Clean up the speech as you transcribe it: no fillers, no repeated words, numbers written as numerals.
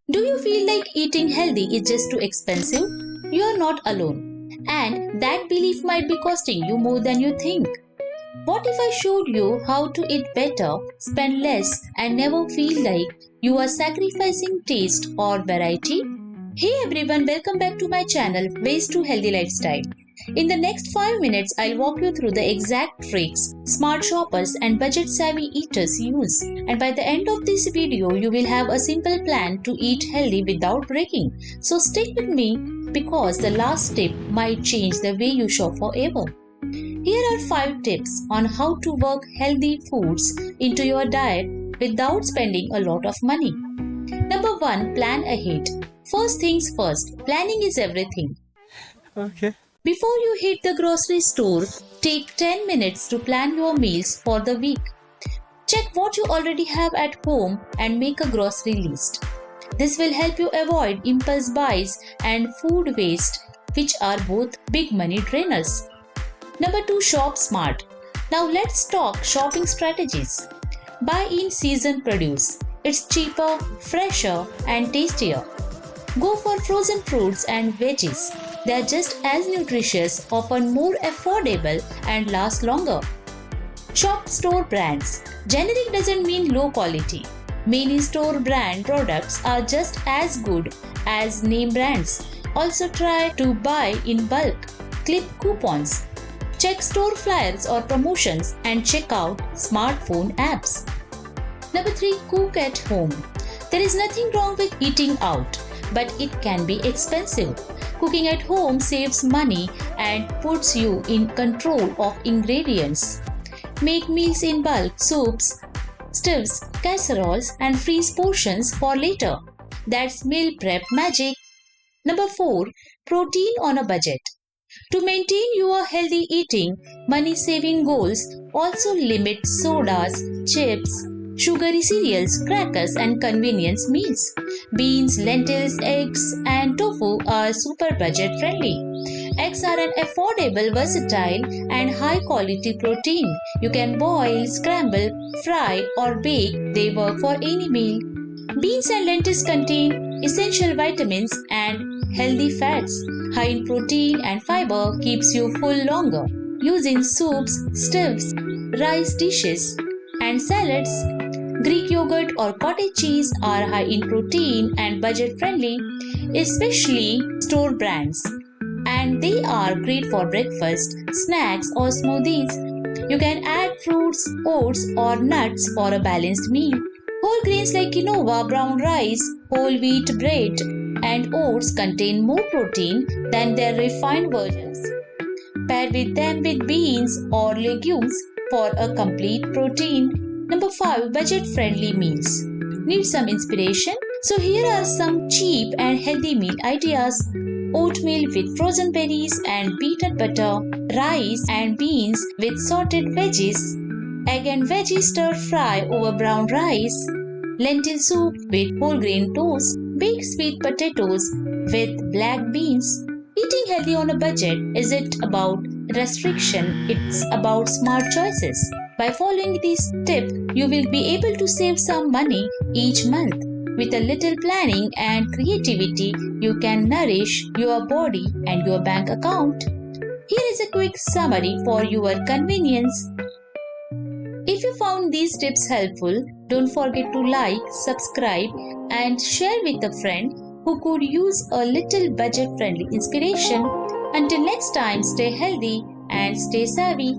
Do you feel like eating healthy is just too expensive? You are not alone. And that belief might be costing you more than you think. What if I showed you how to eat better, spend less, and never feel like you are sacrificing taste or variety? Hey everyone, welcome back to my channel, Ways to Healthy Lifestyle. In the next 5 minutes, I'll walk you through the exact tricks smart shoppers and budget savvy eaters use. And by the end of this video, you will have a simple plan to eat healthy without breaking. So stick with me because the last tip might change the way you shop forever. Here are 5 tips on how to work healthy foods into your diet without spending a lot of money. Number 1. Plan ahead. First things first, planning is everything. Okay. Before you hit the grocery store, take 10 minutes to plan your meals for the week. Check what you already have at home and make a grocery list. This will help you avoid impulse buys and food waste, which are both big money drainers. Number 2. Shop smart. Now let's talk shopping strategies. Buy in season produce. It's cheaper, fresher and tastier. Go for frozen fruits and veggies. They are just as nutritious, often more affordable and last longer. Shop store brands. Generic doesn't mean low quality. Many store brand products are just as good as name brands. Also try to buy in bulk. Clip coupons. Check store flyers or promotions and check out smartphone apps. Number 3. Cook at home. There is nothing wrong with eating out, but it can be expensive. Cooking at home saves money and puts you in control of ingredients. Make meals in bulk, soups, stews, casseroles, and freeze portions for later. That's meal prep magic. Number 4. Protein on a budget. To maintain your healthy eating, money-saving goals, also limit sodas, chips, sugary cereals, crackers, and convenience meals. Beans, lentils, eggs, and tofu are super budget friendly. Eggs are an affordable, versatile, and high quality protein. You can boil, scramble, fry, or bake. They work for any meal. Beans and lentils contain essential vitamins and healthy fats. High in protein and fiber keeps you full longer. Used in soups, stews, rice dishes, and salads. Greek yogurt or cottage cheese are high in protein and budget friendly, especially store brands. And they are great for breakfast, snacks, or smoothies. You can add fruits, oats, or nuts for a balanced meal. Whole grains like quinoa, brown rice, whole wheat bread, and oats contain more protein than their refined versions. Pair with them with beans or legumes for a complete protein. Number 5. Budget-friendly meals. Need some inspiration? So here are some cheap and healthy meal ideas. Oatmeal with frozen berries and peanut butter. Rice and beans with sorted veggies. Egg and veggie stir fry over brown rice. Lentil soup with whole grain toast. Baked sweet potatoes with black beans. Eating healthy on a budget isn't about restriction, it's about smart choices. By following these tips, you will be able to save some money each month. With a little planning and creativity, you can nourish your body and your bank account. Here is a quick summary for your convenience. If you found these tips helpful, don't forget to like, subscribe, and share with a friend who could use a little budget-friendly inspiration. Until next time, stay healthy and stay savvy.